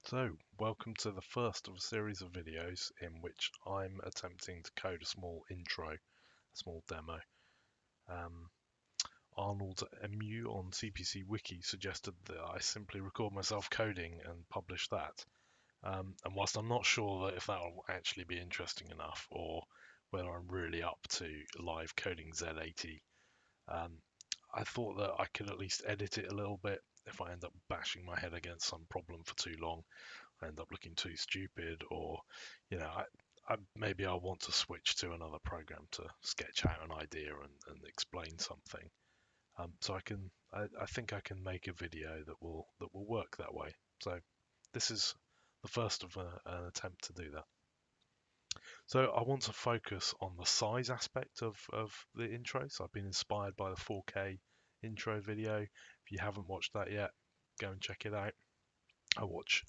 So, welcome to the first of a series of videos in which I'm attempting to code a small intro, a small demo. Arnold Emu on CPC Wiki suggested that I simply record myself coding and publish that. And whilst I'm not sure that if that will actually be interesting enough or whether I'm really up to live coding Z80, I thought that I could at least edit it a little bit. If I end up bashing my head against some problem for too long, I end up looking too stupid, or maybe I want to switch to another program to sketch out an idea and explain something. So I think I can make a video that will work that way. So this is the first of an attempt to do that. So I want to focus on the size aspect of the intro. So I've been inspired by the 4K intro video. If you haven't watched that yet, go and check it out. I watch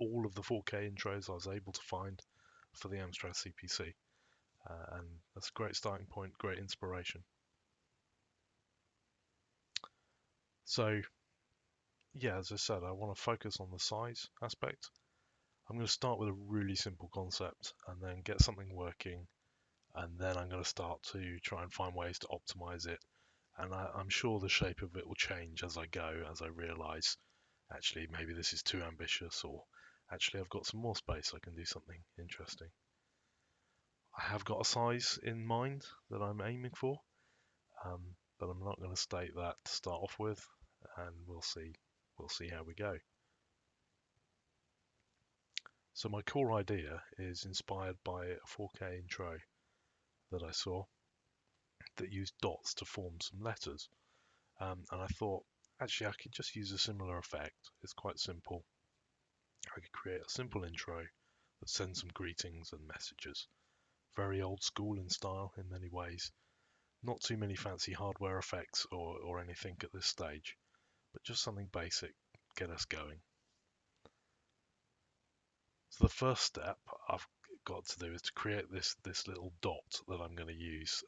all of the 4K intros I was able to find for the Asesprite-CPC, and that's a great starting point, great inspiration. So yeah, as I said, I want to focus on the size aspect. I'm going to start with a really simple concept and then get something working, and then I'm going to start to try and find ways to optimize it. And I'm sure the shape of it will change as I go, as I realize actually maybe this is too ambitious, or actually I've got some more space, I can do something interesting. I have got a size in mind that I'm aiming for, but I'm not going to state that to start off with, and we'll see how we go. So my core idea is inspired by a 4K intro that I saw that used dots to form some letters, and I thought actually I could just use a similar effect. It's quite simple. I could create a simple intro that sends some greetings and messages. Very old school in style in many ways. Not too many fancy hardware effects or anything at this stage, but just something basic, get us going. So the first step I've got to do is to create this little dot that I'm going to use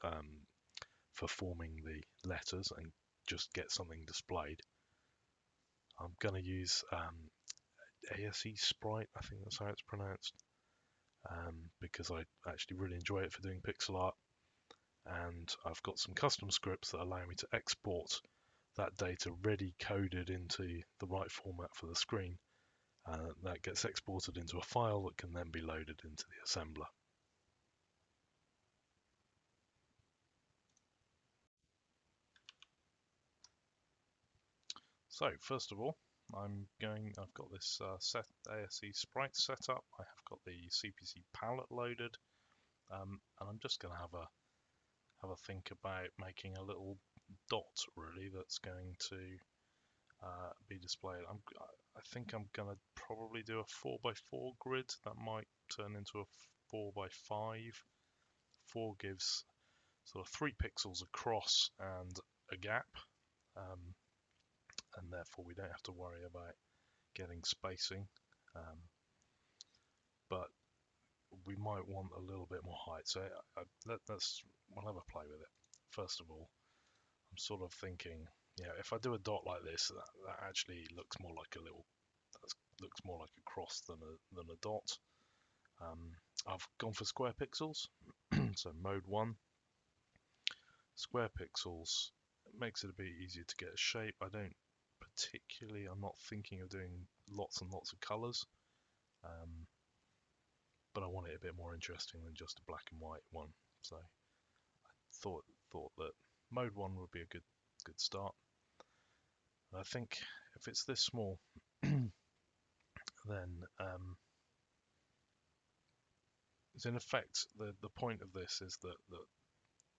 for forming the letters and just get something displayed. I'm going to use Asesprite, I think that's how it's pronounced, because I actually really enjoy it for doing pixel art. And I've got some custom scripts that allow me to export that data ready coded into the right format for the screen. That gets exported into a file that can then be loaded into the assembler. So first of all, I've got this Asesprite set up. I have got the CPC palette loaded, and I'm just going to have a think about making a little dot really that's going to be displayed. I think I'm going to probably do a 4x4 grid that might turn into a 4x5. 4 gives sort of 3 pixels across and a gap, and therefore we don't have to worry about getting spacing, but we might want a little bit more height, so we'll have a play with it. First of all, I'm sort of thinking, if I do a dot like this, that actually looks more like a cross than a dot. I've gone for square pixels, so mode 1. Square pixels makes it a bit easier to get a shape. I'm not thinking of doing lots and lots of colors, but I want it a bit more interesting than just a black and white one. So I thought that mode 1 would be a good start. And I think if it's this small, then in effect the point of this is that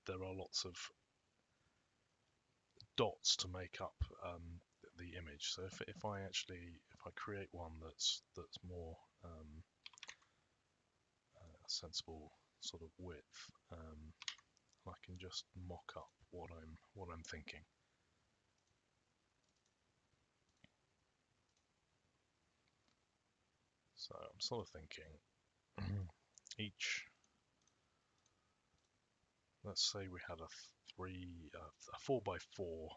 there are lots of dots to make up the image. So if I create one that's more a sensible sort of width, I can just mock up what I'm thinking. So I'm sort of thinking let's say we had a 4x4 .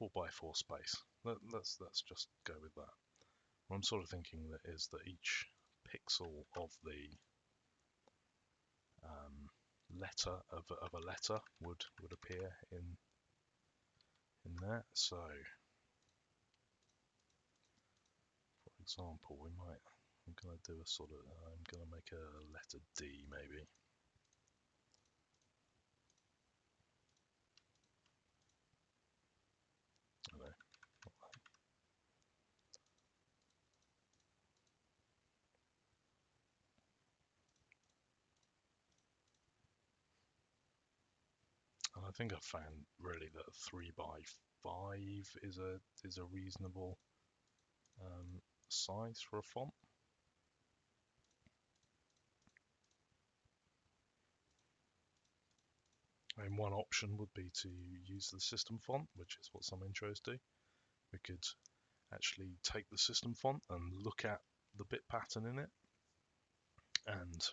4x4 space. Let's just go with that. What I'm sort of thinking that is that each pixel of the letter of a letter would appear in there. So, for example, I'm going to do a sort of, I'm going to make a letter D maybe. I don't know. And I think I found really that 3x5 is a reasonable size for a font. And one option would be to use the system font, which is what some intros do. We could actually take the system font and look at the bit pattern in it and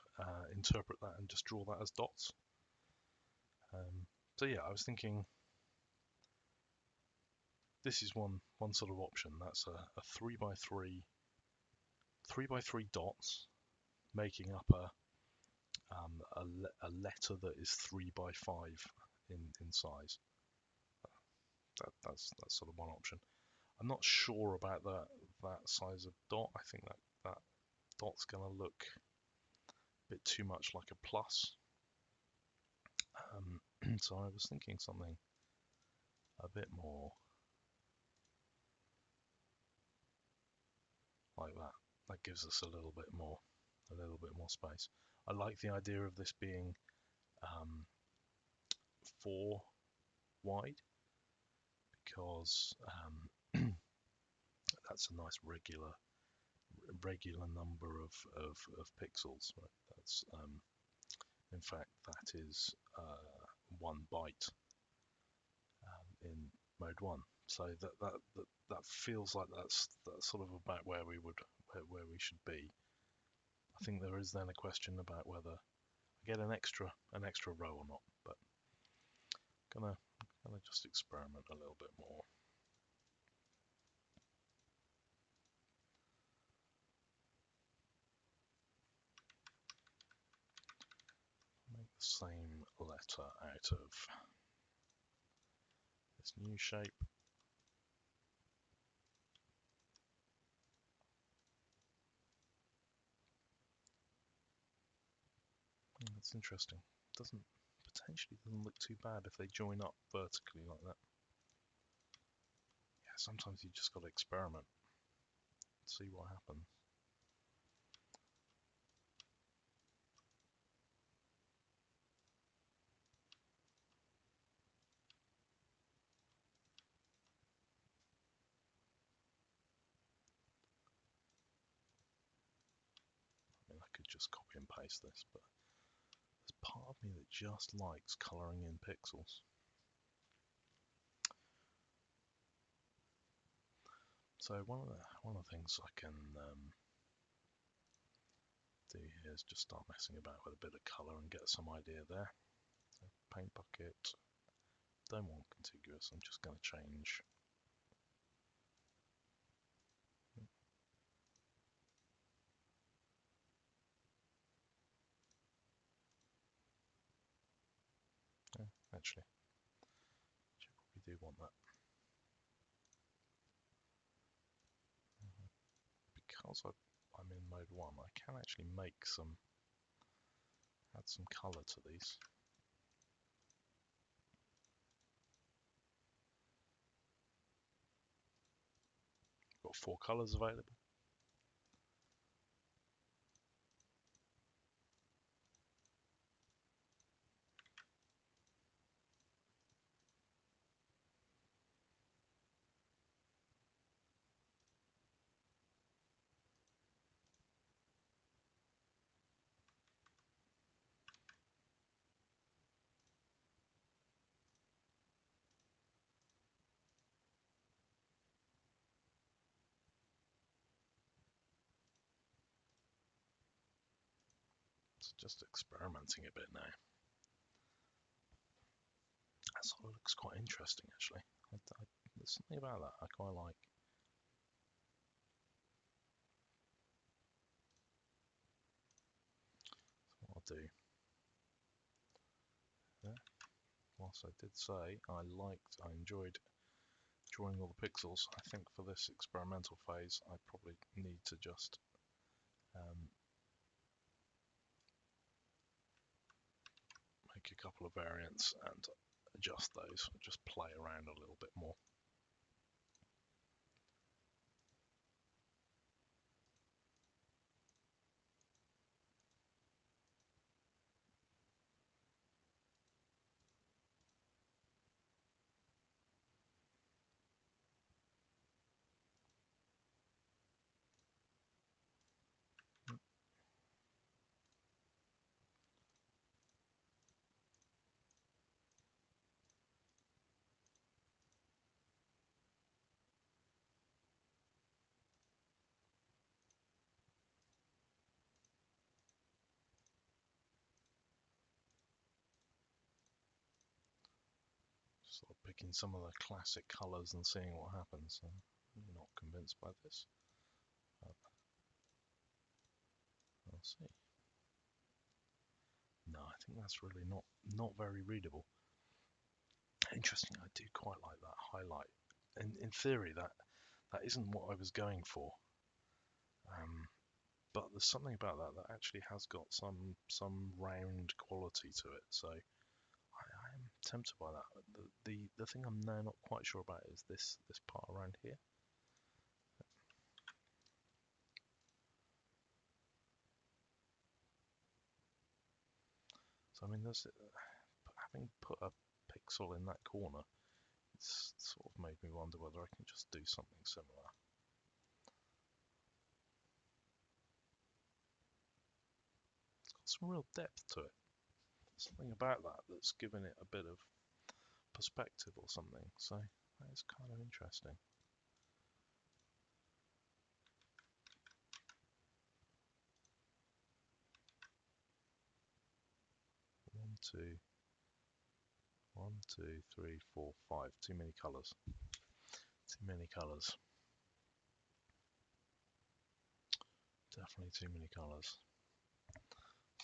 interpret that and just draw that as dots. So yeah, I was thinking this is one sort of option. That's a 3x3 dots making up a letter that is 3x5 in size. That's sort of one option. I'm not sure about that size of dot. I think that dot's going to look a bit too much like a plus. So I was thinking something a bit more like that. That gives us a little bit more space. I like the idea of this being 4 wide because that's a nice regular number of pixels. Right? That's in fact that is 1 byte in mode 1. So that feels like that's sort of about where we should be. I think there is then a question about whether I get an extra row or not, but gonna just experiment a little bit more. Make the same letter out of this new shape. That's interesting. Potentially doesn't look too bad if they join up vertically like that. Yeah, sometimes you just got to experiment, see what happens. I mean, I could just copy and paste this, but there's part of me that just likes colouring in pixels. So one of the things I can do here is just start messing about with a bit of colour and get some idea there. So paint bucket, don't want contiguous, I'm just going to change. Yeah, actually, you probably do want that. Because I'm in mode 1, I can actually add some colour to these. Got 4 colours available. So just experimenting a bit now. That sort of looks quite interesting actually. There's something about that I quite like. So what I'll do, yeah, whilst I did say I enjoyed drawing all the pixels, I think for this experimental phase I probably need to just make a couple of variants and adjust those, just play around a little bit more. Sort of picking some of the classic colours and seeing what happens. I'm not convinced by this, but I'll see. No, I think that's really not very readable. Interesting, I do quite like that highlight. In theory, that isn't what I was going for. But there's something about that actually has got some round quality to it. So I am tempted by that. The thing I'm now not quite sure about is this part around here. So I mean, having put a pixel in that corner, it's sort of made me wonder whether I can just do something similar. It's got some real depth to it. Something about that that's given it a bit of perspective or something. So that is kind of interesting. One, two, three, four, five. Too many colours. Too many colours. Definitely too many colours.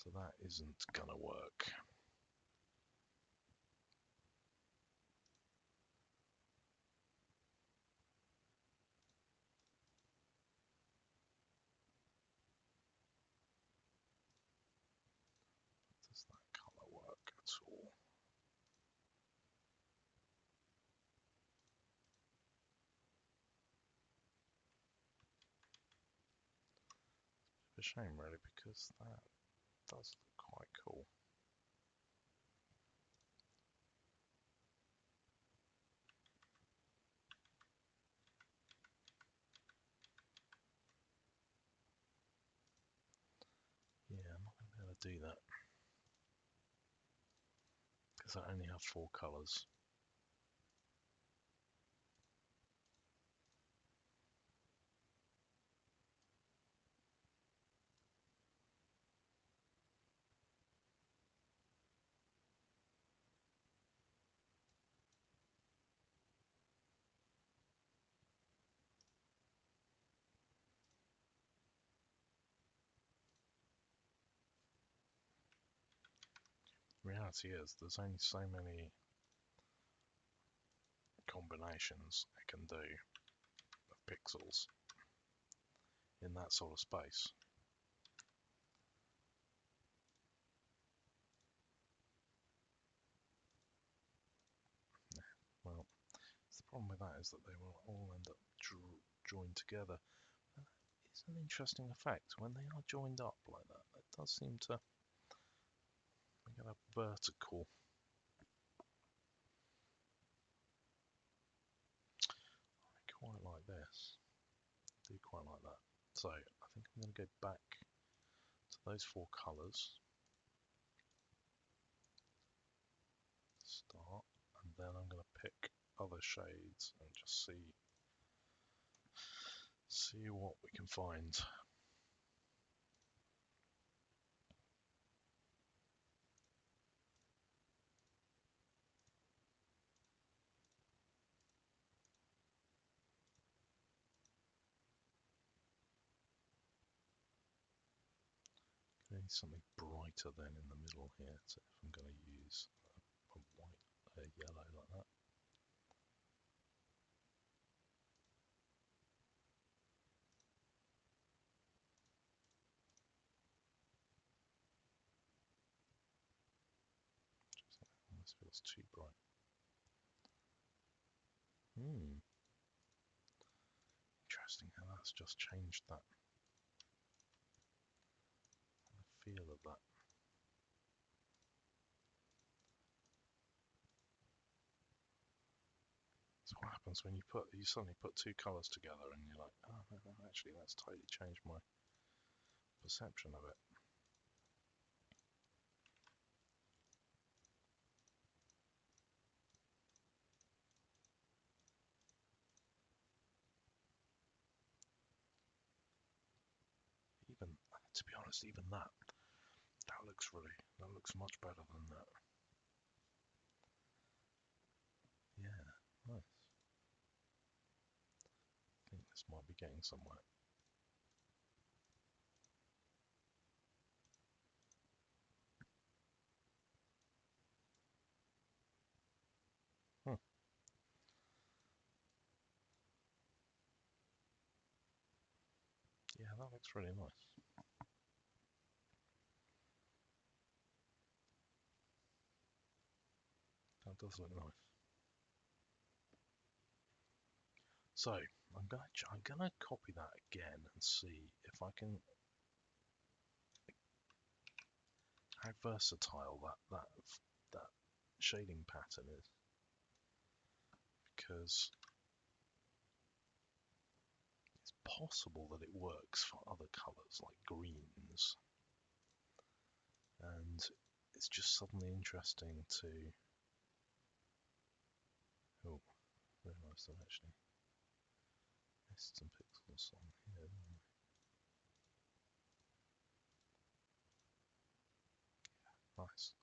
So that isn't gonna work. Does that colour work at all? It's a shame really, because that does look quite cool. Yeah, I'm not going to be able to do that because I only have 4 colours. Reality is there's only so many combinations I can do of pixels in that sort of space. Well, the problem with that is that they will all end up joined together. It's an interesting effect when they are joined up like that. It does seem to make it a vertical. I quite like this. I do quite like that. So I think I'm going to go back to those 4 colours. Start, and then I'm going to pick other shades and just see what we can find. need something brighter then in the middle here. So if I'm going to use a white, a yellow like that. This feels too bright. Interesting how that's just changed that. The feel of that. So what happens when you suddenly put two colours together and you're like, oh no, actually that's totally changed my perception of it. Even, to be honest, even that looks much better than that. Yeah, nice. I think this might be getting somewhere. Yeah, that looks really nice. That does look nice. So I'm gonna copy that again and see if I can, how versatile that shading pattern is, because it's possible that it works for other colours like greens, and it's just suddenly interesting to. Oh, realised I've actually missed some pixels on here. Nice.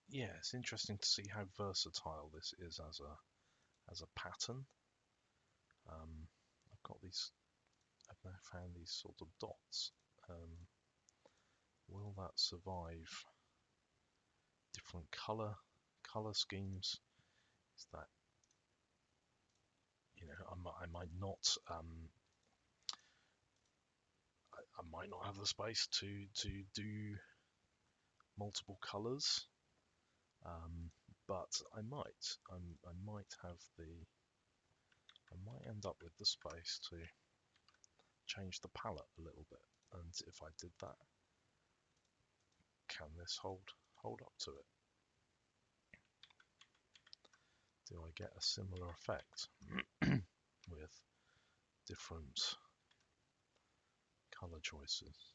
Yeah, it's interesting to see how versatile this is as a pattern. I've now found these sort of dots. Will that survive different color schemes? Is that, I might not have the space to do multiple colors, but I might end up with the space to change the palette a little bit. And if I did that, can this hold up to it? Do I get a similar effect with different color choices?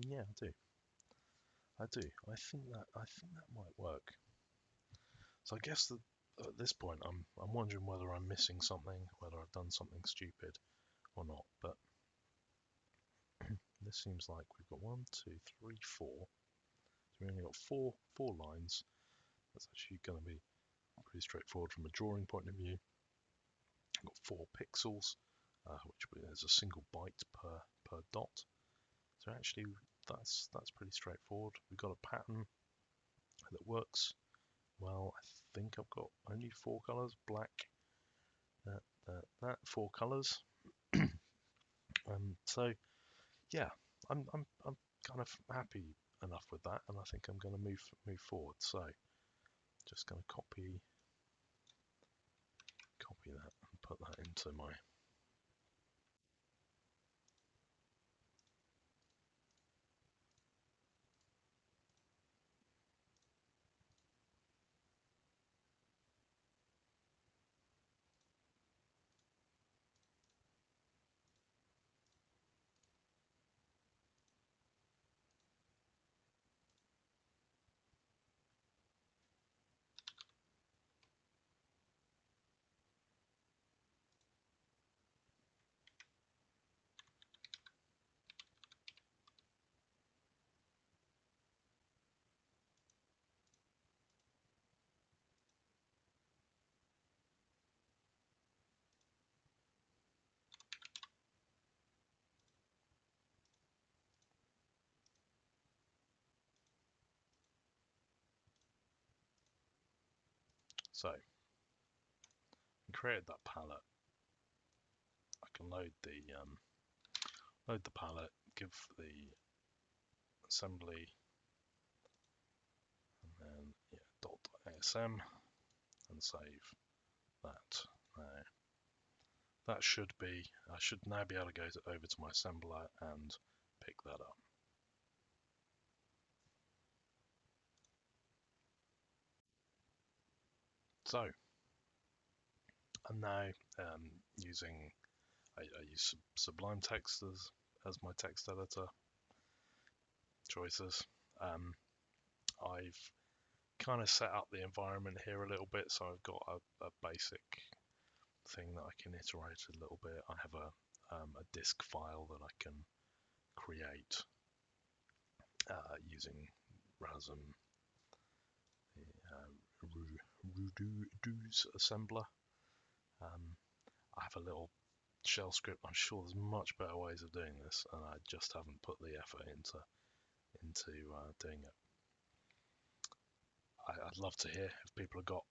Yeah, I do. I think that might work. So I guess that at this point, I'm wondering whether I'm missing something, whether I've done something stupid or not. But this seems like we've got 1, 2, 3, 4. So we only got four lines. That's actually going to be pretty straightforward from a drawing point of view. I've got 4 pixels, which is a single byte per dot. So actually, that's pretty straightforward. We've got a pattern that works well. I think I've got only 4 colors: black, that 4 colors. So yeah, I'm kind of happy enough with that, and I think I'm going to move forward. So just going to copy that and put that into my. So, I created that palette. I can load the palette, give the assembly, and then .asm, and save that. Now, that should be. I should now be able to go over to my assembler and pick that up. So, I'm now using. I use Sublime Text as my text editor choices. I've kind of set up the environment here a little bit, so I've got a basic thing that I can iterate a little bit. I have a disk file that I can create using Rasm Rudu's assembler. I have a little shell script. I'm sure there's much better ways of doing this, and I just haven't put the effort into doing it. I'd love to hear if people have got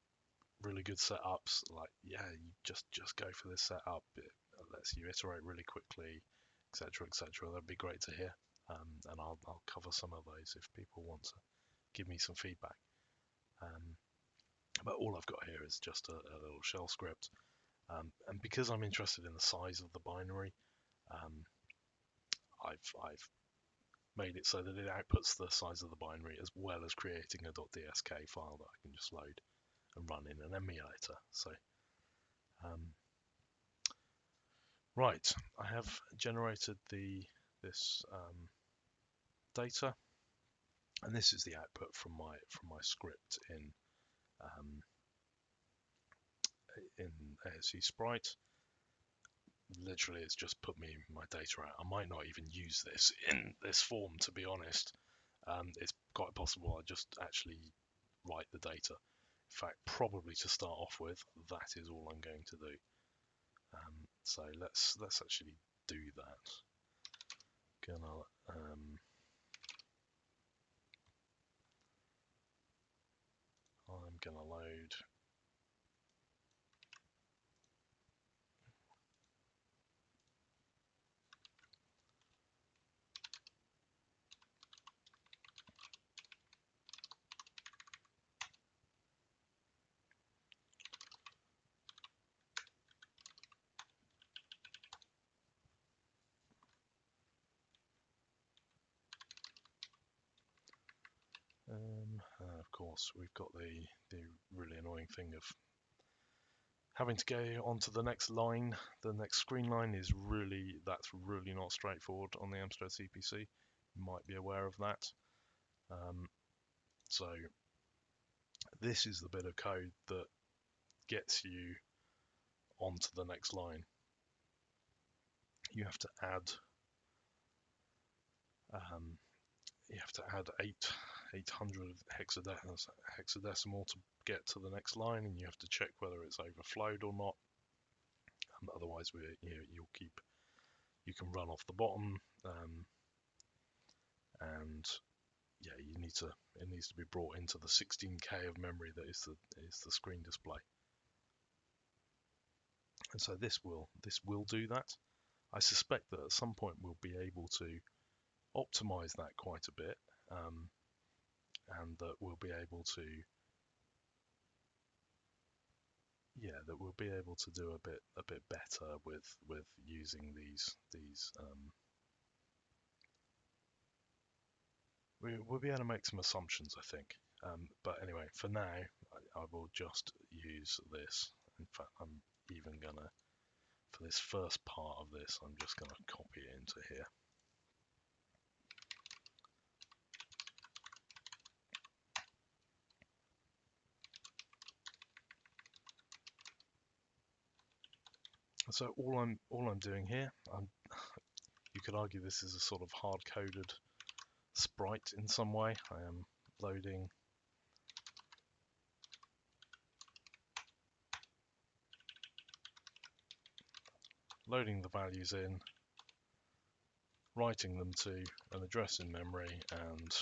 really good setups. Like, yeah, you just go for this setup. It lets you iterate really quickly, etc., etc. That'd be great to hear, and I'll cover some of those if people want to give me some feedback. But all I've got here is just a little shell script, and because I'm interested in the size of the binary, I've made it so that it outputs the size of the binary as well as creating a .dsk file that I can just load and run in an emulator. So, right, I have generated this data, and this is the output from my script in Asesprite. Literally, it's just put me my data out. I might not even use this in this form, to be honest. It's quite possible I just actually write the data. In fact, probably to start off with, that is all I'm going to do. So let's actually do that. I'm gonna load. Of course, we've got the really annoying thing of having to go onto the next line. The next screen line is that's really not straightforward on the Amstrad-CPC. You might be aware of that. So this is the bit of code that gets you onto the next line. You have to add 800 hexadecimal to get to the next line, and you have to check whether it's overflowed or not. Otherwise, you can run off the bottom, and yeah, it needs to be brought into the 16K of memory that is the screen display. And so this will do that. I suspect that at some point we'll be able to optimize that quite a bit, and that we'll be able to do a bit better with using these. We'll be able to make some assumptions, I think. But anyway, for now, I will just use this. In fact, I'm even gonna, for this first part of this, I'm just gonna copy it into here. So all I'm doing here, you could argue this is a sort of hard-coded sprite in some way. I am loading the values in, writing them to an address in memory, and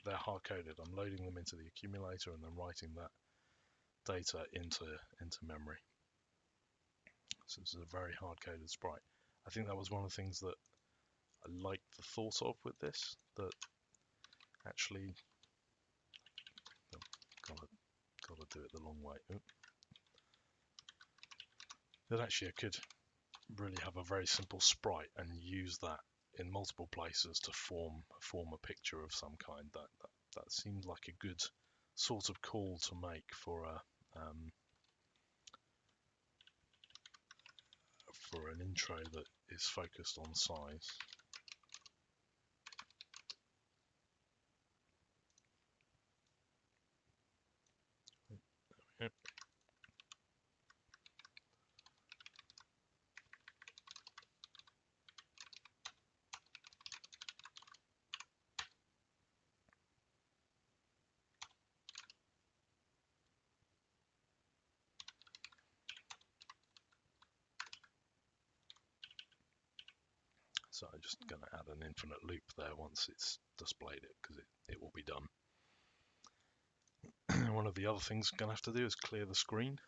they're hard-coded. I'm loading them into the accumulator and then writing that data into memory. So this is a very hard-coded sprite. I think that was one of the things that I liked the thought of with this, that actually, gotta do it the long way. That actually I could really have a very simple sprite and use that in multiple places to form a picture of some kind. That seemed like a good sort of call to make for an intro that is focused on size. Yep. So I'm just going to add an infinite loop there once it's displayed it, because it will be done. One of the other things I'm going to have to do is clear the screen.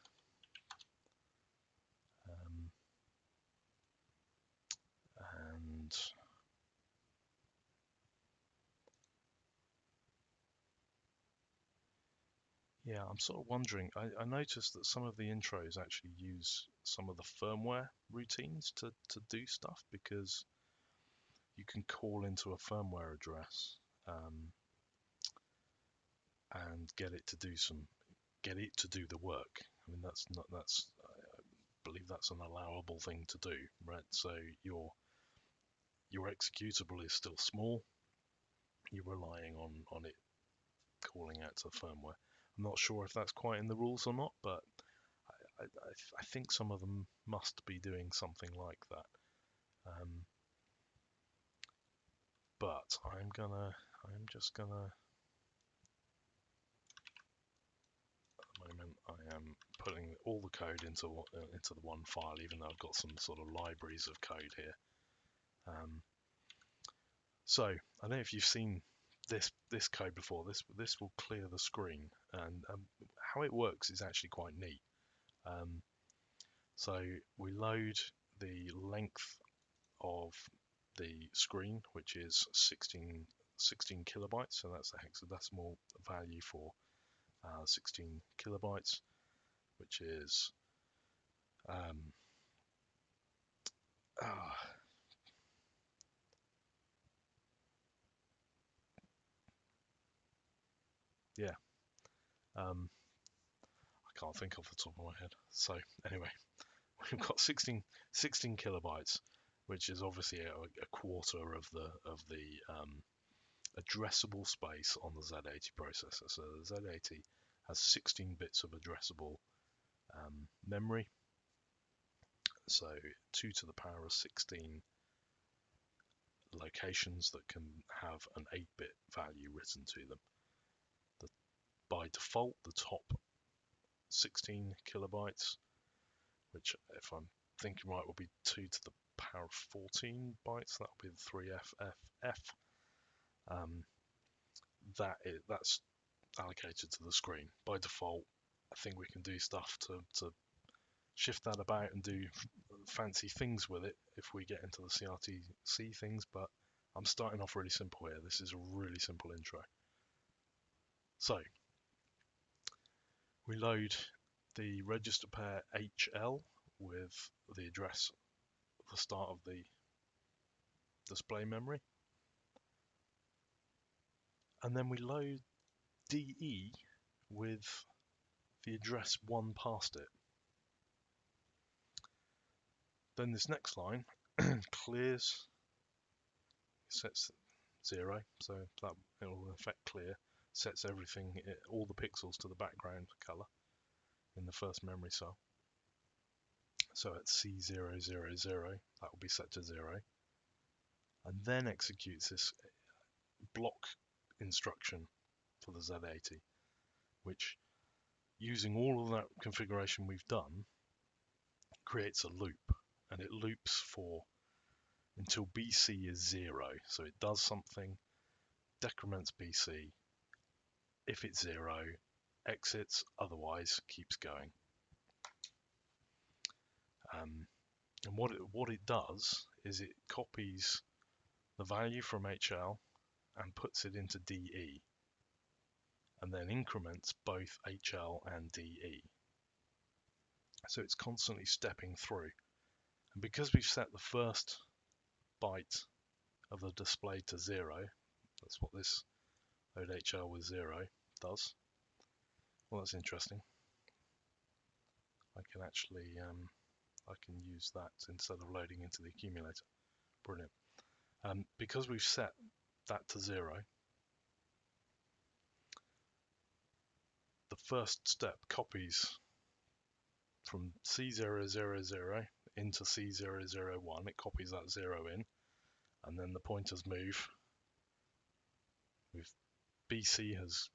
And yeah, I'm sort of wondering, I noticed that some of the intros actually use some of the firmware routines to do stuff, because you can call into a firmware address and get it to do the work. I mean, I believe that's an allowable thing to do, right? So your executable is still small. You're relying on it calling out to firmware. I'm not sure if that's quite in the rules or not, but I think some of them must be doing something like that. But I'm just gonna, at the moment, I am putting all the code into the one file, even though I've got some sort of libraries of code here. So I don't know if you've seen this code before. This will clear the screen, and how it works is actually quite neat. So we load the length of the screen, which is 16 kilobytes. So that's the hexadecimal value for 16 kilobytes, which is yeah. I can't think off the top of my head. So anyway, we've got 16 kilobytes, which is obviously a quarter of the addressable space on the Z80 processor. So the Z80 has 16 bits of addressable memory. So 2 to the power of 16 locations that can have an 8-bit value written to them. By default, the top 16 kilobytes, which, if I'm thinking right, will be 2 to the power of 14 bytes. That will be the 3FFF. That's allocated to the screen. By default, I think we can do stuff to shift that about and do fancy things with it if we get into the CRTC things, but I'm starting off really simple here. This is a really simple intro. So we load the register pair HL with the address at the start of the display memory, and then we load DE with the address 1 past it. Then this next line clears, sets 0, so that it will in effect clear, sets everything, all the pixels to the background color in the first memory cell. So at C000, that will be set to 0, and then executes this block instruction for the Z80, which, using all of that configuration we've done, creates a loop, and it loops for until BC is 0. So it does something, decrements BC. If it's 0, exits, otherwise keeps going. And what it does is it copies the value from HL and puts it into DE, and then increments both HL and DE. So it's constantly stepping through. And because we've set the first byte of the display to 0, that's what this load HL with 0 does. Well, that's interesting. I can actually I can use that instead of loading into the accumulator. Brilliant. Because we've set that to 0, the first step copies from C000 into C001. It copies that 0 in, and then the pointers move. BC has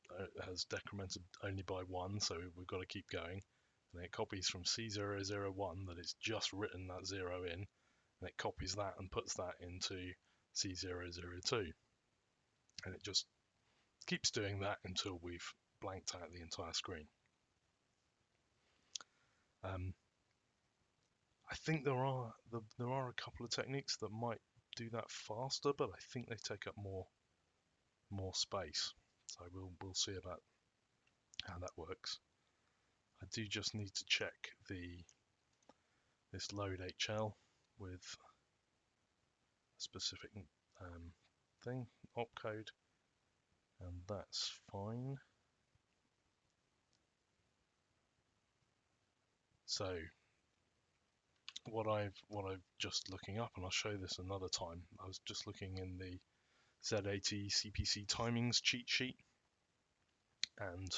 decremented only by 1, so we've got to keep going. And then it copies from C001 that it's just written that 0 in, and it copies that and puts that into C002. And it just keeps doing that until we've blanked out the entire screen. I think there are a couple of techniques that might do that faster, but I think they take up more space. So we'll see about how that works. I do just need to check this load HL with a specific thing, opcode, and that's fine. So what I've just looking up, and I'll show this another time, I was just looking in the Z80-CPC timings cheat sheet, and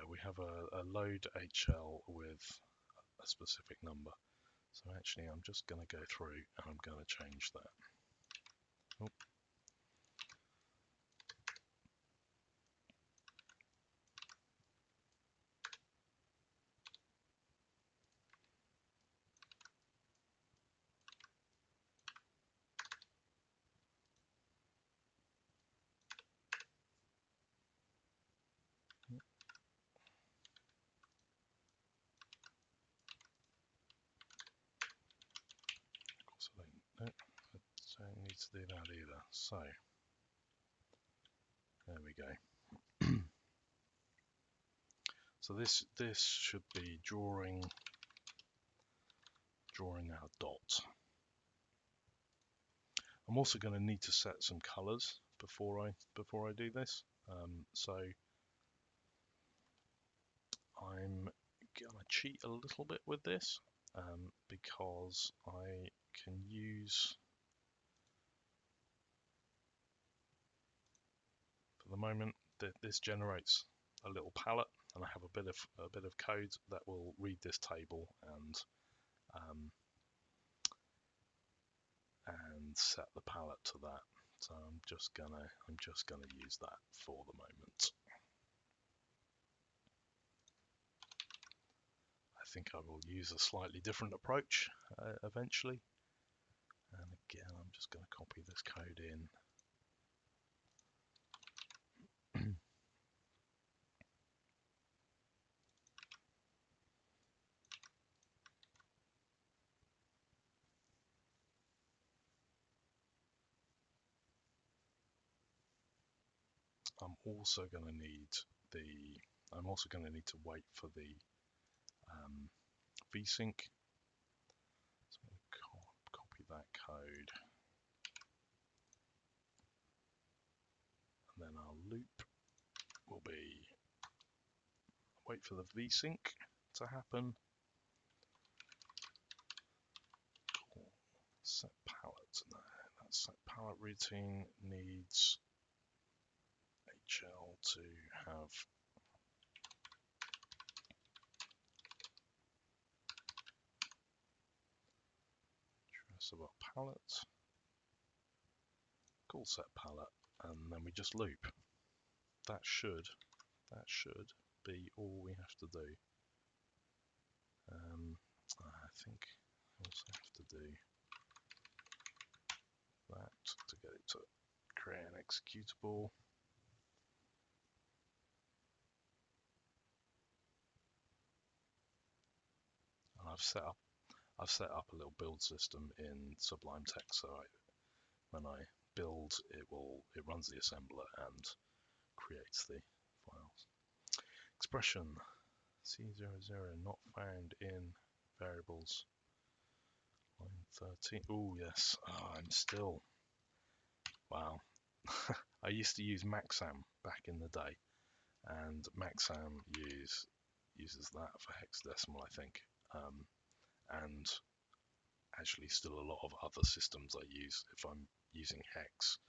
we have a load HL with a specific number. So actually I'm just going to go through and I'm going to change that. Oh. I don't need to do that either. So there we go. So this should be drawing our dot. I'm also going to need to set some colors before I do this. So I'm going to cheat a little bit with this because I can use, for the moment, this generates a little palette, and I have a bit of code that will read this table and set the palette to that. So I'm just gonna use that for the moment. I think I will use a slightly different approach eventually. And again, I'm just going to copy this code in. I'm also going to need to wait for the vsync. So I'm going to copy that code, and then our loop will be wait for the vsync to happen. Set palette. No, that set palette routine needs HL to have about palette, call set palette, and then we just loop. That should be all we have to do. I think I also have to do that to get it to create an executable. And I've set up a little build system in Sublime Text, so when I build, it runs the assembler and creates the files. Expression C00 not found in variables. Line 13. Oh yes, I'm still. Wow. I used to use Maxam back in the day, and Maxam uses that for hexadecimal, I think. And actually still a lot of other systems I use. If I'm using hex,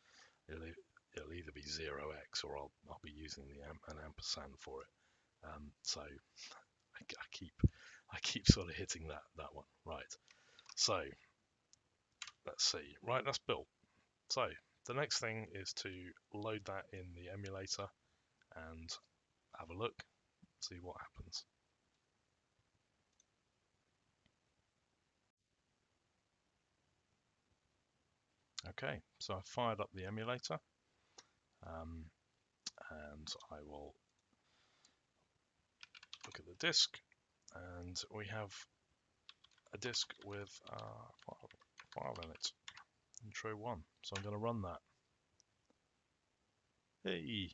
it'll either be 0x or I'll be using an ampersand for it. So I keep sort of hitting that one. Right. So let's see. Right, that's built. So the next thing is to load that in the emulator and have a look, see what happens. Okay, so I've fired up the emulator, and I will look at the disk, and we have a disk with a file in it, intro 1. So I'm going to run that. Hey,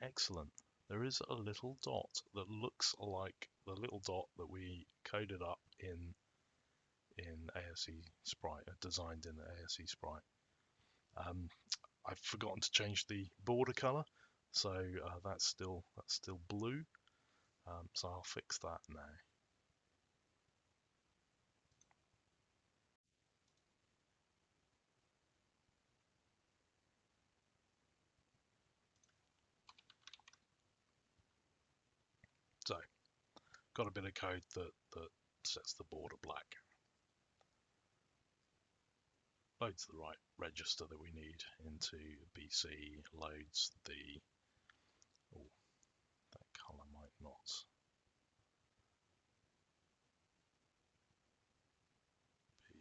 excellent. There is a little dot that looks like the little dot that we coded up in Asesprite, designed in Asesprite. I've forgotten to change the border color, so that's still blue. So I'll fix that now. So got a bit of code that sets the border black. Loads the right register that we need into BC, loads the, oh, that color might not be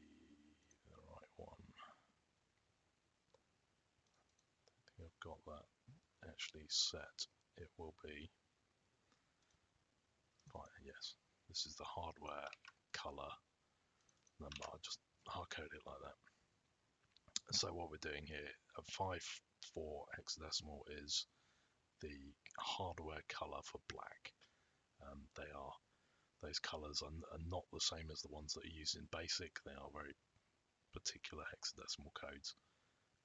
the right one. I think I've got that actually set. It will be, right, yes, this is the hardware color number. I'll just hard code it like that. So what we're doing here, a 5-4 hexadecimal is the hardware color for black. Those colors are not the same as the ones that are used in BASIC. They are very particular hexadecimal codes.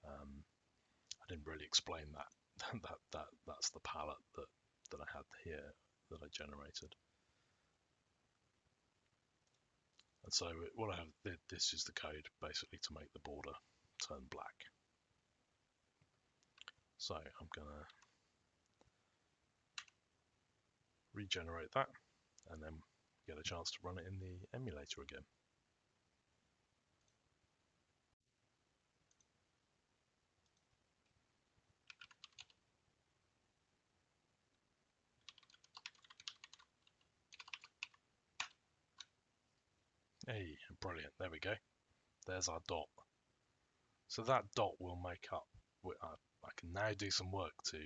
I didn't really explain that. That's the palette that I had here that I generated. And so what I have, this is the code basically to make the border turn black. So I'm gonna regenerate that and then get a chance to run it in the emulator again. Hey, brilliant, there we go. There's our dot. So that dot will make up, I can now do some work to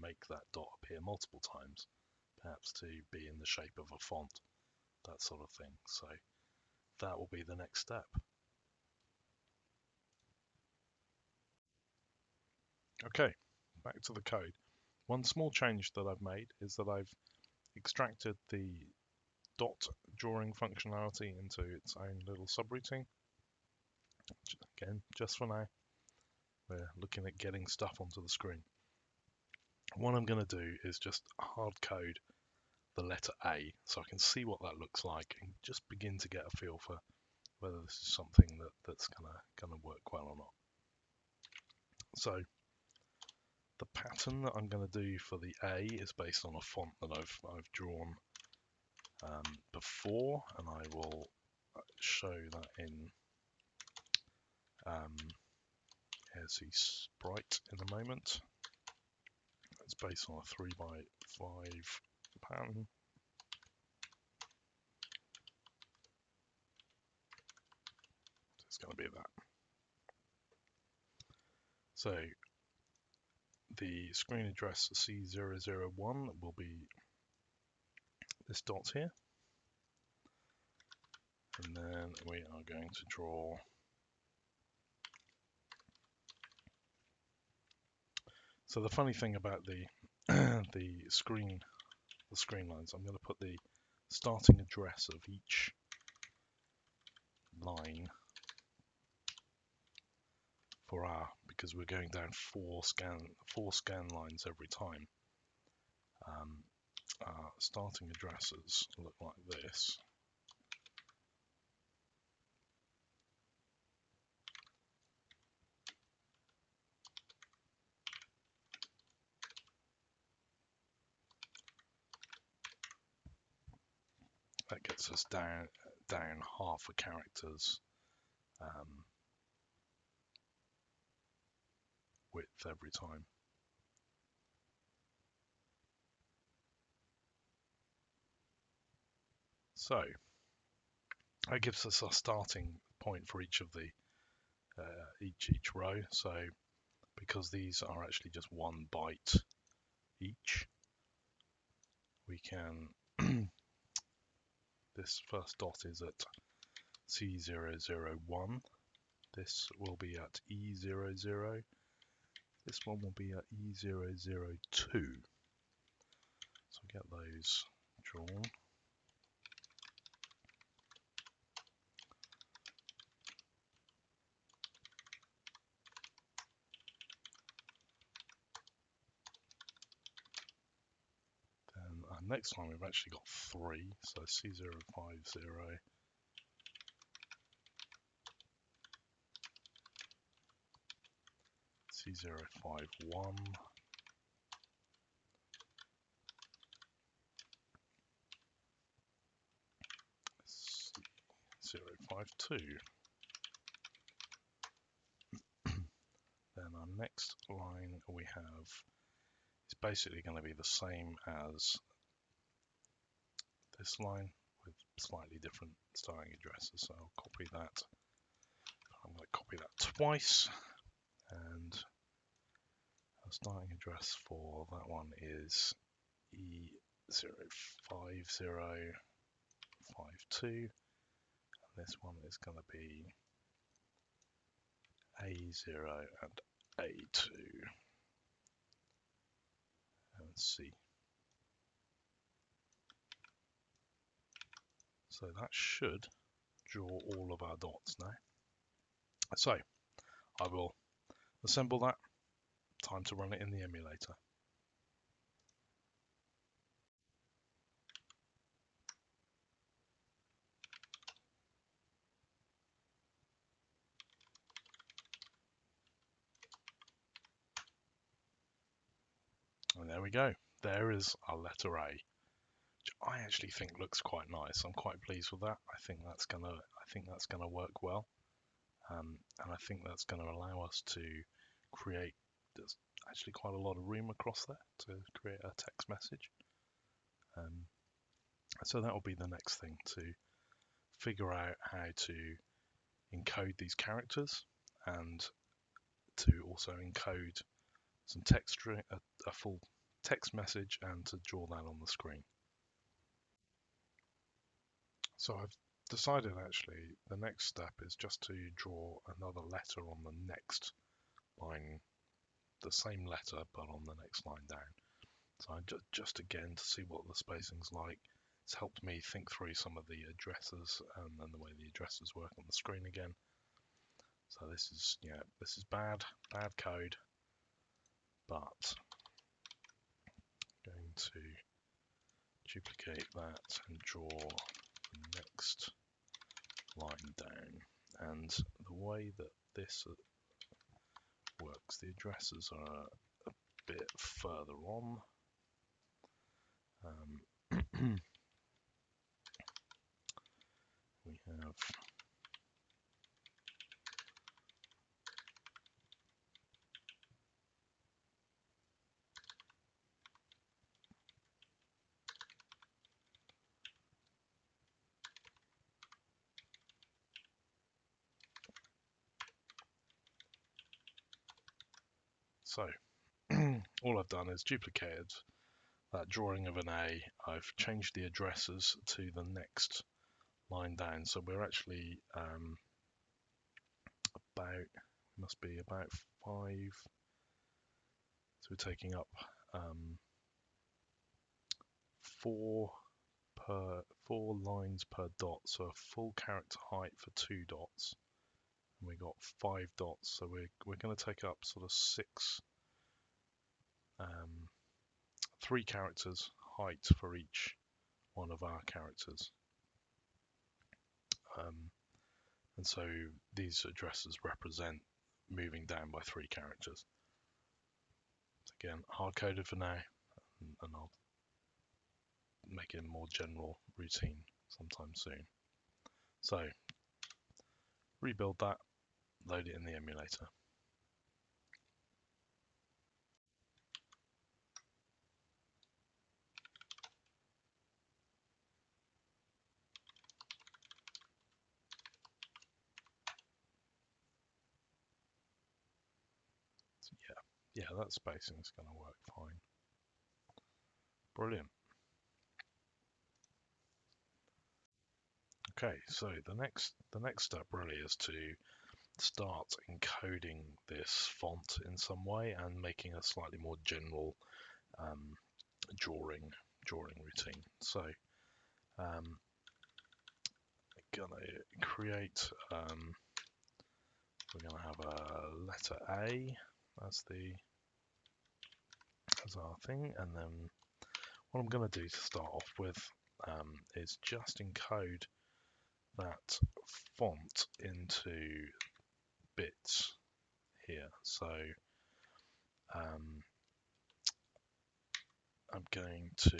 make that dot appear multiple times, perhaps to be in the shape of a font, that sort of thing. So that will be the next step. Okay, back to the code. One small change that I've made is that I've extracted the dot drawing functionality into its own little subroutine. Again, just for now, we're looking at getting stuff onto the screen. What I'm going to do is just hard code the letter A so I can see what that looks like and just begin to get a feel for whether this is something that's gonna work well or not. So the pattern that I'm going to do for the A is based on a font that I've drawn before, and I will show that in Asesprite in a moment. It's based on a 3x5 pattern. So it's going to be that. So the screen address C001 will be this dot here, and then we are going to draw so the funny thing about the the screen lines, I'm going to put the starting address of each line for because we're going down four scan lines every time. Our starting addresses look like this. That gets us down half a character's width every time. So that gives us our starting point for each of the each row. So because these are actually just 1 byte each, we can this first dot is at C001, this will be at E00, this one will be at E002. So get those drawn. Then next line we've actually got 3, so C050, C051, C052. Then our next line we have is basically going to be the same as this line with slightly different starting addresses. So I'll copy that. I'm going to copy that twice, and our starting address for that one is E05052, and this one is going to be A0 and A2 and C. So that should draw all of our dots now. So I will assemble that. Time to run it in the emulator. And there we go. There is our letter A, which I actually think looks quite nice. I'm quite pleased with that. I think that's gonna work well, and I think that's going to allow us to create. There's actually quite a lot of room across there to create a text message. So that will be the next thing, to figure out how to encode these characters and to also encode some text string, a full text message, and to draw that on the screen. So I've decided actually the next step is just to draw another letter on the next line, the same letter but on the next line down. So I just again to see what the spacing's like. It's helped me think through some of the addresses and the way the addresses work on the screen again. So this is, yeah, this is bad code, but I'm going to duplicate that and draw the next line down. And the way that this works, the addresses are a bit further on. We have so all I've done is duplicated that drawing of an A. I've changed the addresses to the next line down, so we're actually must be about 5. So we're taking up 4 lines per dot, so a full character height for 2 dots. And we got 5 dots, so we're going to take up sort of 3 characters height for each one of our characters. And so these addresses represent moving down by 3 characters. Again, hard-coded for now, and I'll make it a more general routine sometime soon. So rebuild that, load it in the emulator. So yeah, that spacing is going to work fine. Brilliant. Okay, so the next step really is to start encoding this font in some way and making a slightly more general drawing routine. So I'm gonna create we're gonna have a letter A as our thing, and then what I'm gonna do to start off with is just encode that font into bits here. So I'm going to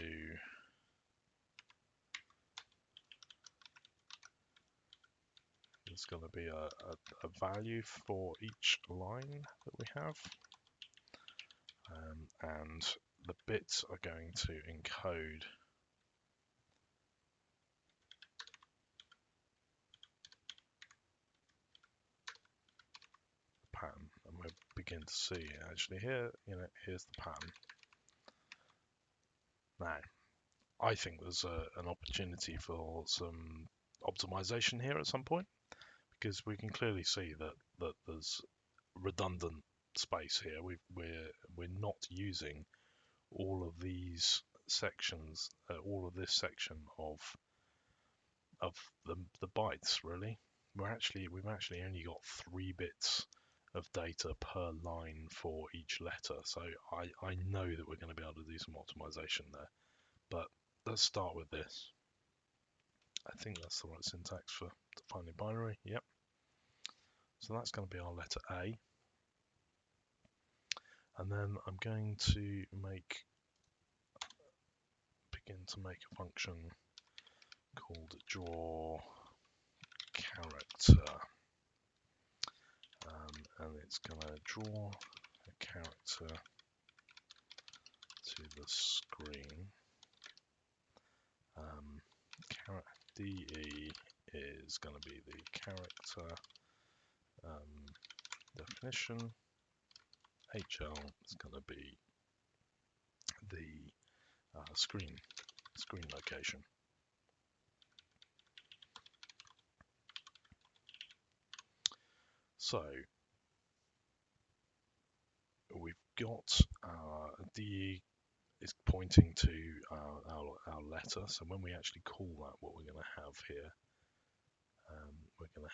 there's going to be a value for each line that we have, and the bits are going to encode the pattern, and we'll begin to see actually here, here's the pattern. Now, I think there's an opportunity for some optimization here at some point, because we can clearly see that there's redundant space here. We're not using all of these sections, all of this section of the bytes really. We've actually only got 3 bits of data per line for each letter. So I know that we're going to be able to do some optimization there. But let's start with this. I think that's the right syntax for defining binary. Yep. So that's going to be our letter A. And then I'm going to begin to make a function called draw character. And it's going to draw a character to the screen. DE is going to be the character definition. HL is going to be the screen location. So we've got DE is pointing to our letter. So when we actually call that, what we're going to have here, we're going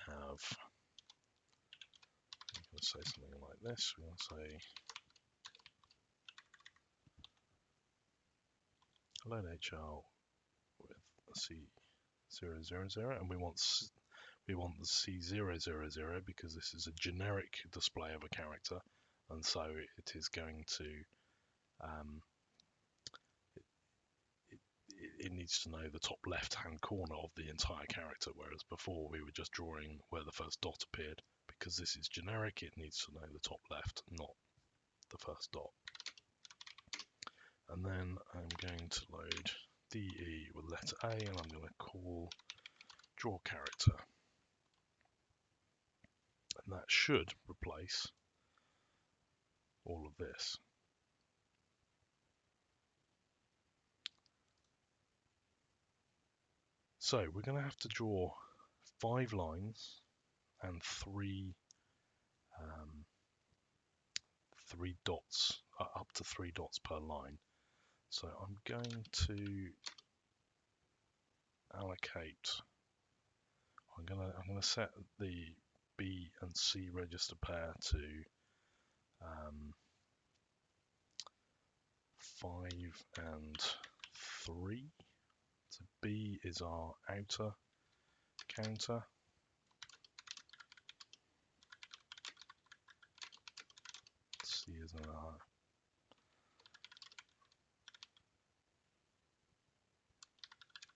to say something like this. We're going to say load HL with C000, and we want the C000 because this is a generic display of a character, and so it is going to it needs to know the top left hand corner of the entire character, whereas before we were just drawing where the first dot appeared. Because this is generic, it needs to know the top left, not the first dot. And then I'm going to load DE with letter A, and I'm going to call draw character. And that should replace all of this. So we're going to have to draw 5 lines and 3 dots, up to 3 dots per line. So I'm going to allocate. I'm gonna set the B and C register pair to 5 and 3. So B is our outer counter. C is our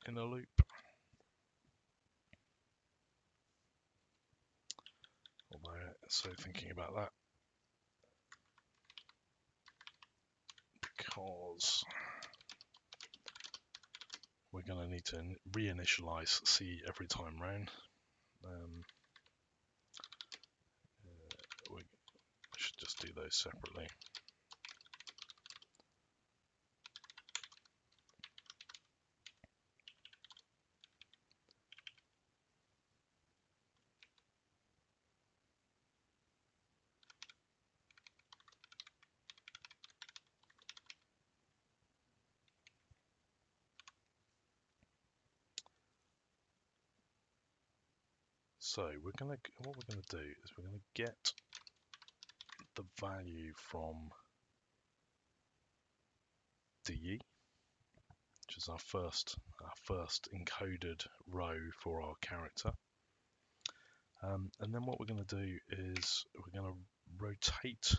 inner loop. Although, so thinking about that, because we're going to need to reinitialize C every time round. We should just do those separately. So what we're going to do is we're going to get the value from DE, which is our first encoded row for our character. And then what we're going to do is we're going to rotate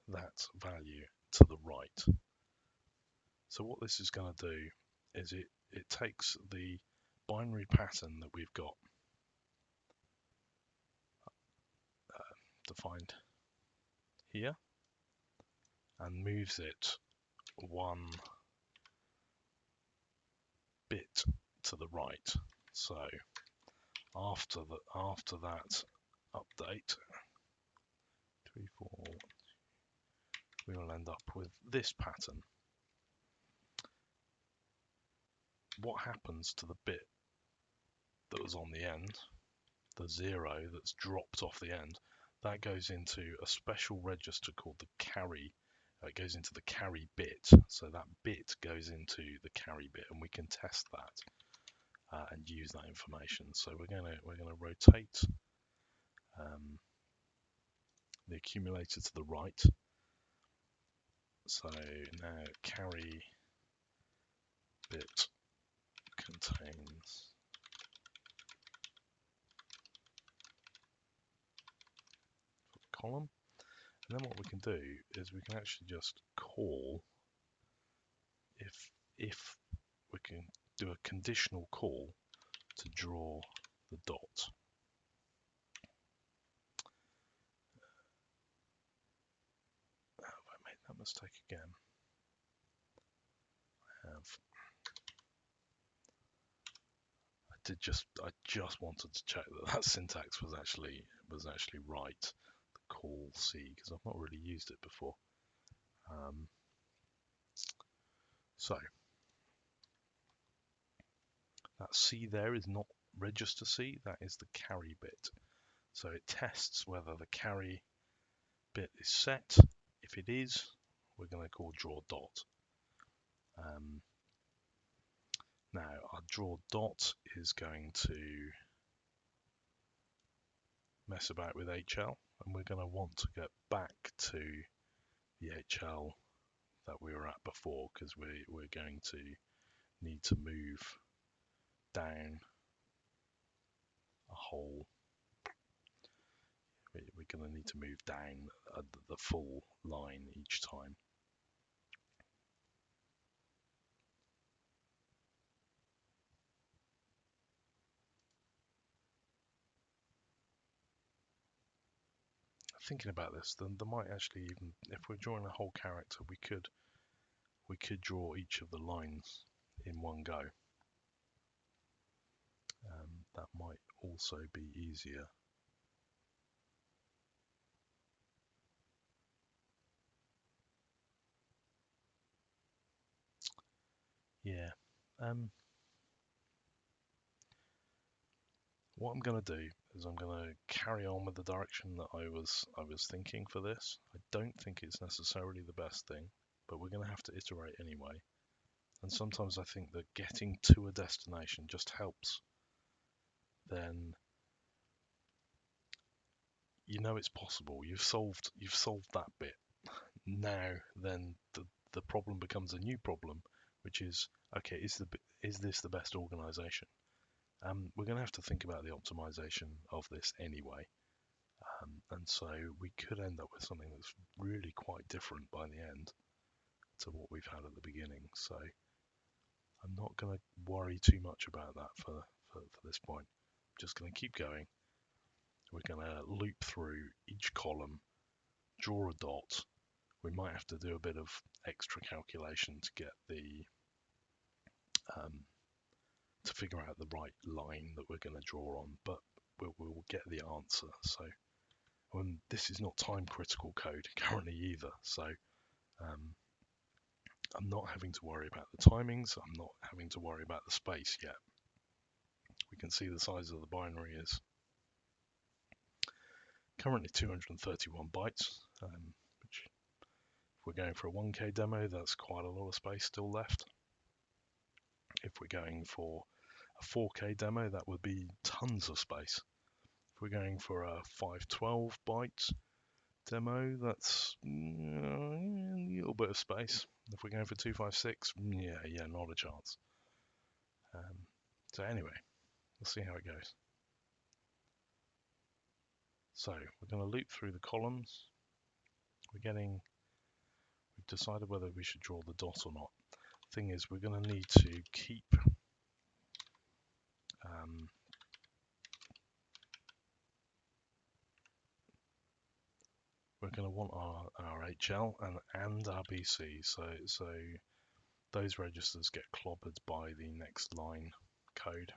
that value to the right. So what this is going to do is it takes the binary pattern that we've got defined here and moves it 1 bit to the right. So after that update 3 4 we will end up with this pattern. What happens to the bit that was on the end, the 0 that's dropped off the end, that goes into a special register called the carry. It goes into the carry bit, so that bit goes into the carry bit, and we can test that and use that information. So we're going to rotate the accumulator to the right. So now carry bit contains column, and then what we can do is we can actually just call, if we can do a conditional call to draw the dot. Have I made that mistake again? I have. I just wanted to check that syntax was actually right. The call C, because I've not really used it before. So that C there is not register C, that is the carry bit. So it tests whether the carry bit is set. If it is, we're going to call draw dot. Now our draw dot is going to mess about with HL, and we're going to want to get back to the HL that we were at before, because we're going to need to move down a whole. We're going to need to move down the full line each time. Thinking about this, then there might actually, even if we're drawing a whole character, we could draw each of the lines in one go. That might also be easier. Yeah. What I'm going to do is I'm going to carry on with the direction that I was thinking for this. I don't think it's necessarily the best thing, but we're going to have to iterate anyway. And sometimes I think that getting to a destination just helps. Then you know it's possible. You've solved that bit. Now then the problem becomes a new problem, which is okay, is this the best organization? We're going to have to think about the optimization of this anyway. And so we could end up with something that's really quite different by the end to what we've had at the beginning. So I'm not going to worry too much about that for this point. I'm just going to keep going. We're going to loop through each column, draw a dot. We might have to do a bit of extra calculation to get to figure out the right line that we're going to draw on, but we'll get the answer. So this is not time critical code currently either, so I'm not having to worry about the timings. I'm not having to worry about the space yet. We can see the size of the binary is currently 231 bytes, which if we're going for a 1K demo, that's quite a lot of space still left. If we're going for a 4K demo, that would be tons of space. If we're going for a 512 bytes demo, that's a little bit of space. If we're going for 256, yeah, not a chance. So anyway, we'll see how it goes. So we're going to loop through the columns. We've decided whether we should draw the dot or not. Thing is, we're going to need to keep we're going to want our HL and our BC. So those registers get clobbered by the next line code.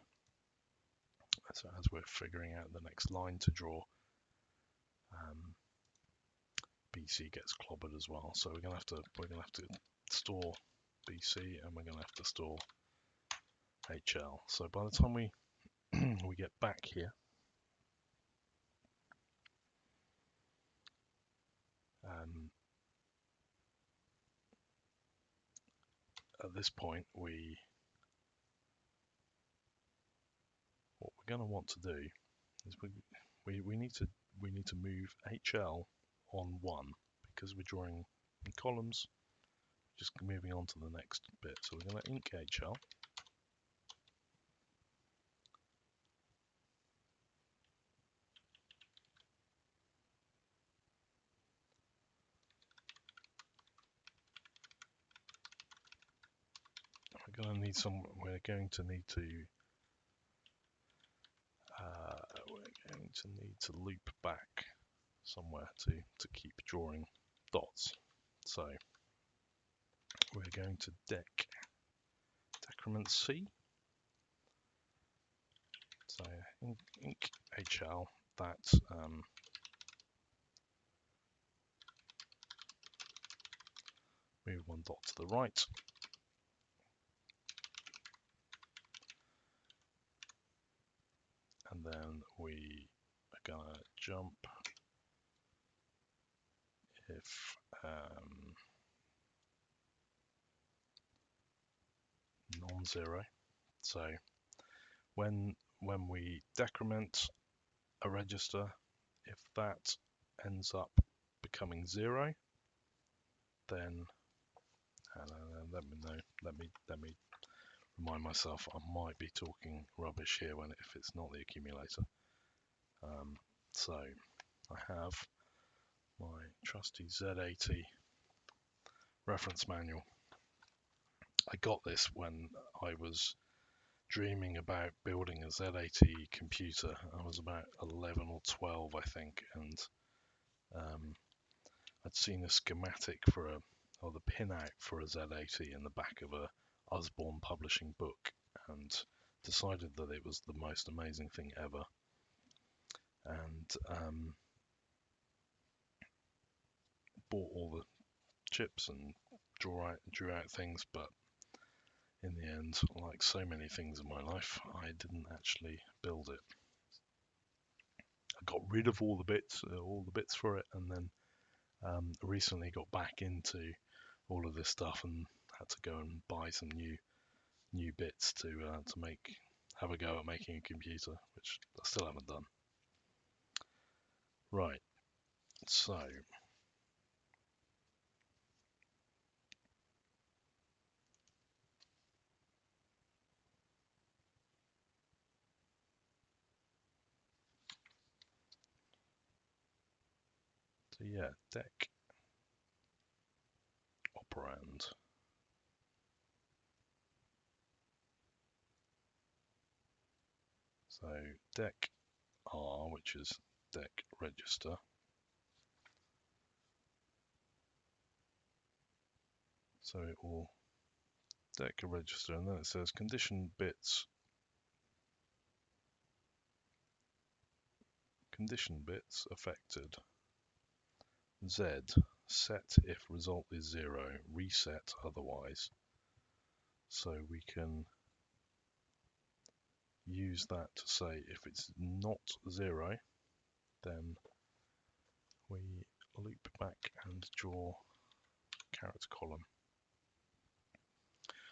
So as we're figuring out the next line to draw, BC gets clobbered as well. So we're gonna have to store BC and we're gonna have to store HL. So by the time we we get back here, at this point what we're going to want to do is we need to move HL on 1 because we're drawing in columns, just moving on to the next bit. So we're going to inc HL. We're going to need to loop back somewhere to keep drawing dots. So we're going to decrement C. So inc HL, that move one dot to the right. And then we are going to jump if non-zero. So when we decrement a register, if that ends up becoming 0, then let me remind myself I might be talking rubbish here if it's not the accumulator. So I have my trusty Z80 reference manual. I got this when I was dreaming about building a Z80 computer. I was about 11 or 12, I think, and I'd seen a schematic or the pinout for a Z80 in the back of a Usborne publishing book, and decided that it was the most amazing thing ever. And bought all the chips and drew out things, but in the end, like so many things in my life, I didn't actually build it. I got rid of all the bits for it, and then recently got back into all of this stuff and had to go and buy some new bits to have a go at making a computer, which I still haven't done. Right, so yeah, deck operand. So deck R, which is deck register. So it will deck a register, and then it says condition bits affected. Z, set if result is 0, reset otherwise. So we can use that to say if it's not 0, then we loop back and draw character column.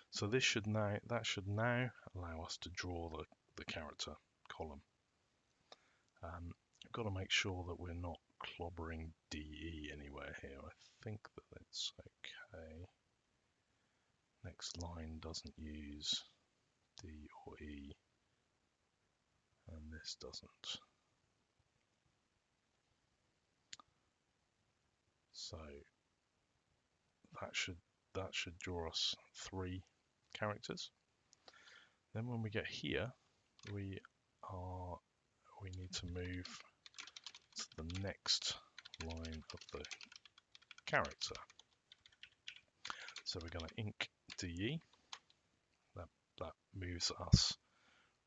So that should now allow us to draw the character column. I've got to make sure that we're not clobbering DE anywhere here. I think that it's okay. Next line doesn't use D or E, and this doesn't. So that should draw us 3 characters. Then when we get here, we need to move to the next line of the character. So we're going to inc DE. That moves us.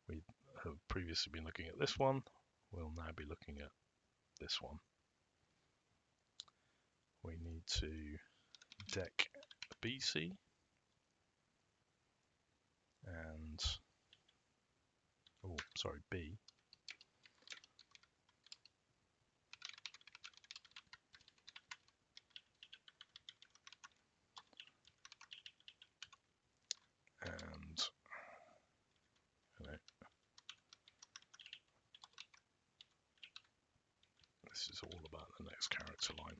We have previously been looking at this one. We'll now be looking at this one. We need to deck BC and B. And this is all about the next character line.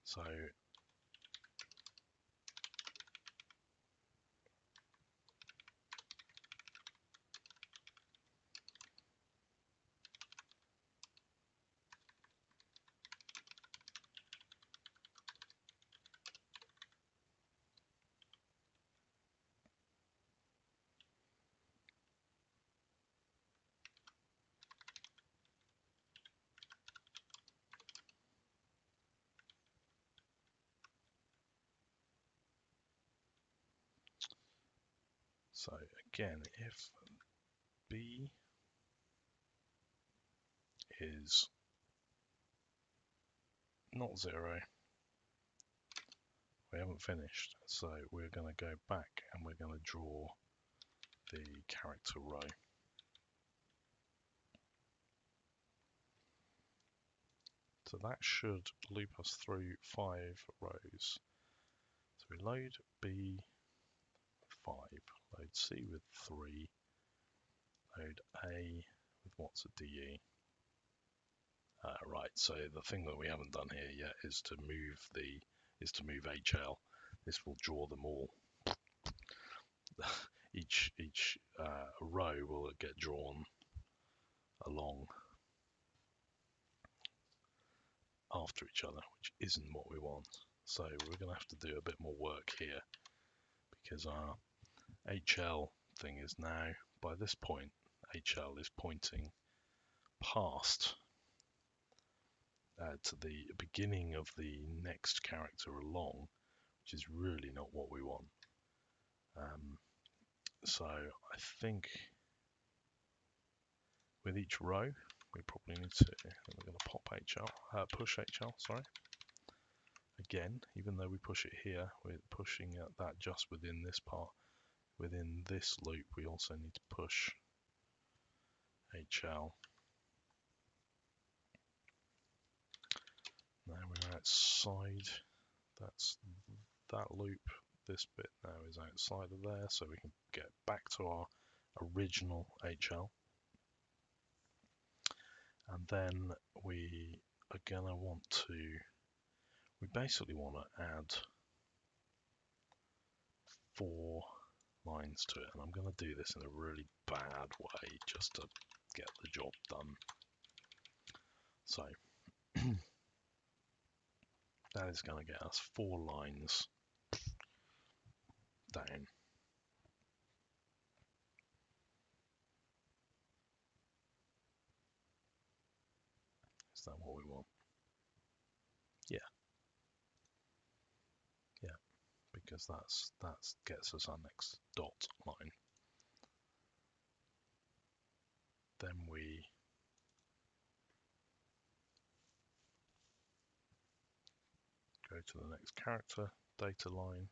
So So again, if B is not 0, we haven't finished. So we're going to go back and we're going to draw the character row. So that should loop us through 5 rows. So we load B with 5, load C with 3, load A with what's a DE. Right, so the thing that we haven't done here yet is to move HL. This will draw them all. each row will get drawn along after each other, which isn't what we want. So we're going to have to do a bit more work here, because our HL thing is now, by this point, HL is pointing past to the beginning of the next character along, which is really not what we want. So I think with each row, we probably need to, we're going to pop HL, push HL, sorry, Again, even though we push it here, we're pushing that just within this part. Within this loop, we also need to push HL. Now we're outside. That's that loop. This bit now is outside of there, so we can get back to our original HL. And then we are gonna want to, we basically want to add 4 lines to it, and I'm going to do this in a really bad way just to get the job done. So that is going to get us 4 lines down. Is that what we want? Yeah. Yeah, because that gets us our next dot line. Then we go to the next character, data line,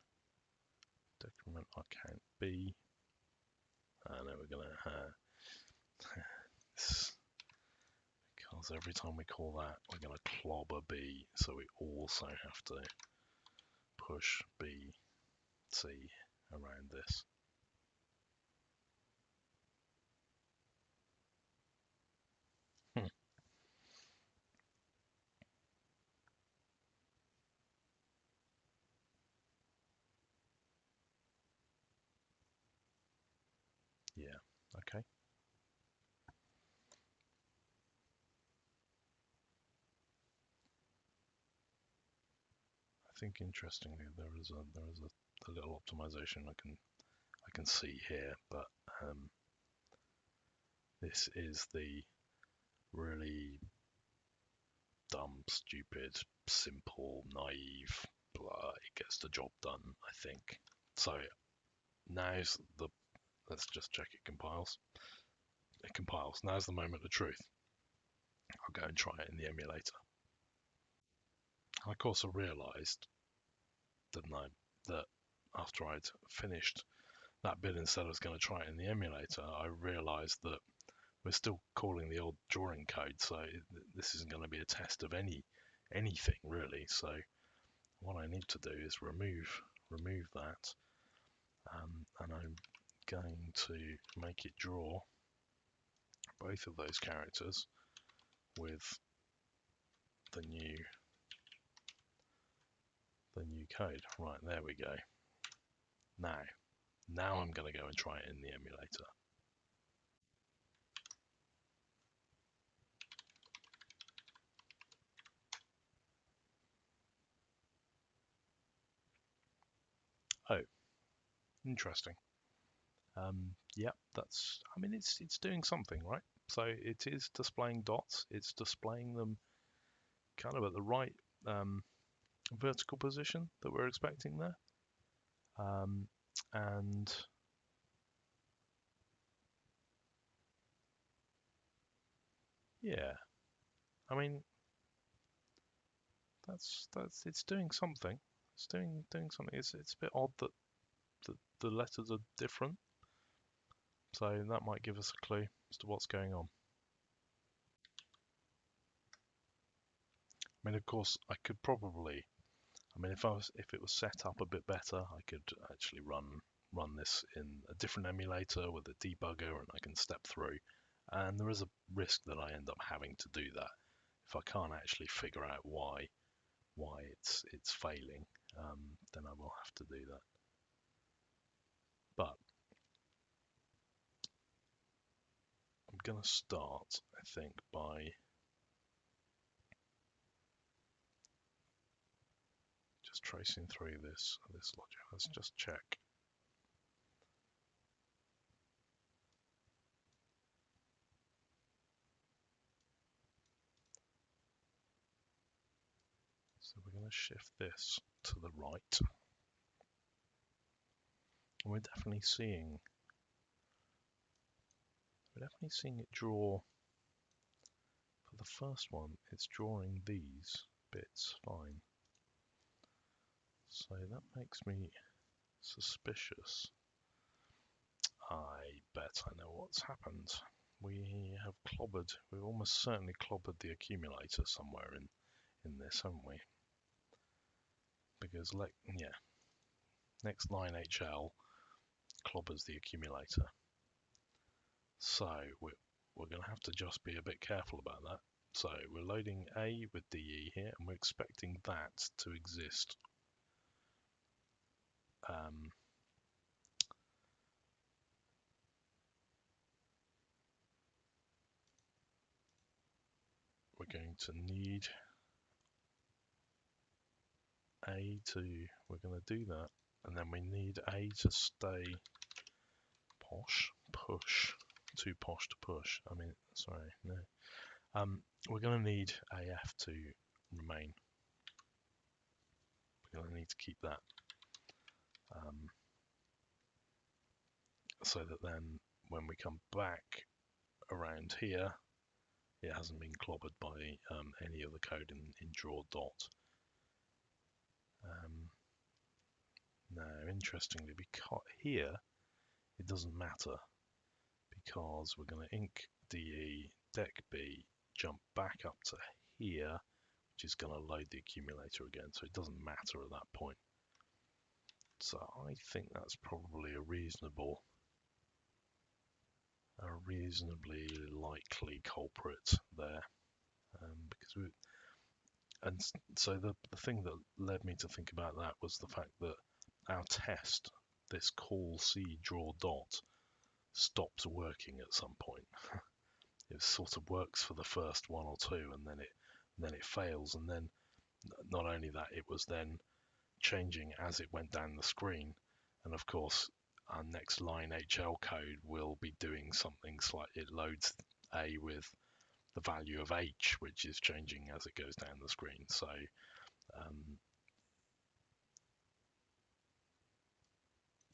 decrement our count B, and then we're going to because every time we call that, we're going to clobber B, so we also have to push B, C around this. Yeah, okay. I think interestingly there is a little optimization I can see here, but this is the really dumb, stupid, simple, naive, blah, it gets the job done, I think. So let's just check it compiles. It compiles. Now's the moment of truth. I'll go and try it in the emulator. And of course I realised, didn't I, that after I'd finished that bit and said I was going to try it in the emulator, I realised that we're still calling the old drawing code, so this isn't going to be a test of anything really. So what I need to do is remove that, and I'm going to make it draw both of those characters with the new code. Right, there we go. Now I'm going to go and try it in the emulator. Oh, interesting. Yep, I mean, it's doing something, right? So it is displaying dots. It's displaying them kind of at the right vertical position that we're expecting there. And yeah, I mean, it's doing something. It's doing something. It's a bit odd that the letters are different. So that might give us a clue as to what's going on. I mean, of course, I could probably, I mean, if it was set up a bit better, I could actually run this in a different emulator with a debugger, and I can step through. And there is a risk that I end up having to do that if I can't actually figure out why it's failing. Then I will have to do that. But I'm going to start, I think, by just tracing through this logic. Let's just check. So we're going to shift this to the right. And we're definitely seeing it draw. For the first one, it's drawing these bits fine. So that makes me suspicious. I bet I know what's happened. We've almost certainly clobbered the accumulator somewhere in this, haven't we? Because, next line HL clobbers the accumulator. So we're going to have to just be a bit careful about that. So we're loading A with DE here, and we're expecting that to exist. We're going to need we're going to do that, and then we need A to stay posh, push, too posh to push. I mean, sorry, no. We're going to need AF to remain. We're going to need to keep that. So that then when we come back around here, it hasn't been clobbered by any other code in draw dot. Now, interestingly, because here it doesn't matter, because we're going to inc DE dec B, jump back up to here, which is going to load the accumulator again, so it doesn't matter at that point. So I think that's probably a reasonably likely culprit there, because so the thing that led me to think about that was the fact that our test, this call C draw dot, stops working at some point. It sort of works for the first one or two, and then it fails, and then not only that, it was then changing as it went down the screen, and of course our next line HL code will be doing something slightly. It loads A with the value of H, which is changing as it goes down the screen. So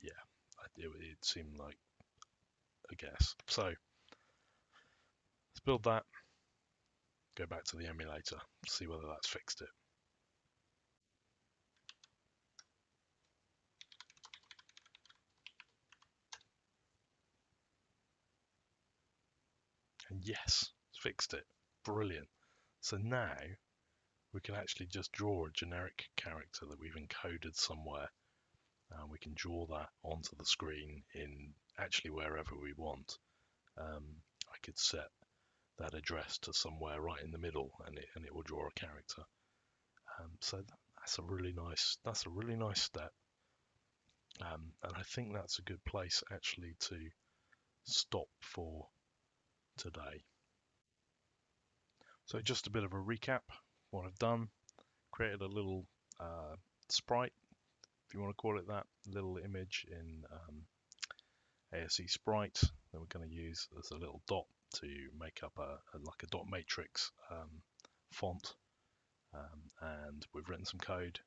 yeah, it seemed like a guess. So let's build that, go back to the emulator, see whether that's fixed it. And yes, it's fixed it. Brilliant. So now we can actually just draw a generic character that we've encoded somewhere, and we can draw that onto the screen in actually wherever we want. I could set that address to somewhere right in the middle, and it will draw a character. So that's a really nice step, and I think that's a good place actually to stop for today. So just a bit of a recap. What I've done: created a little sprite, if you want to call it that, little image in Asesprite that we're going to use as a little dot to make up like a dot matrix font, and we've written some code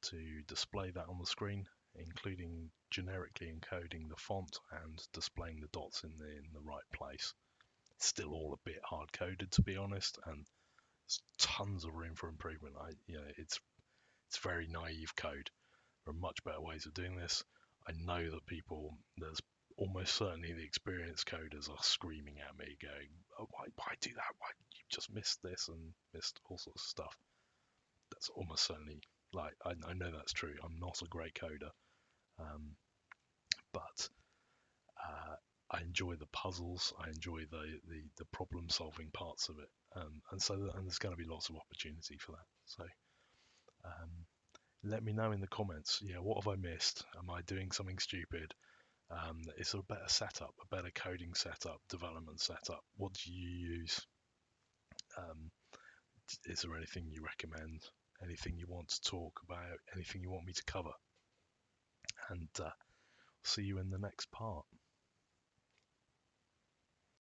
to display that on the screen, including generically encoding the font and displaying the dots in the right place. It's still all a bit hard coded, to be honest, and there's tons of room for improvement. It's very naive code. There are much better ways of doing this. I know that there's almost certainly the experienced coders are screaming at me going, oh, why do that? Why you just missed this and missed all sorts of stuff. That's almost certainly, like, I know that's true. I'm not a great coder, but I enjoy the puzzles. I enjoy the problem solving parts of it, and there's going to be lots of opportunity for that. So let me know in the comments. Yeah, what have I missed? Am I doing something stupid? Is there a better setup, a better coding setup, development setup? What do you use? Is there anything you recommend? Anything you want to talk about? Anything you want me to cover? And see you in the next part.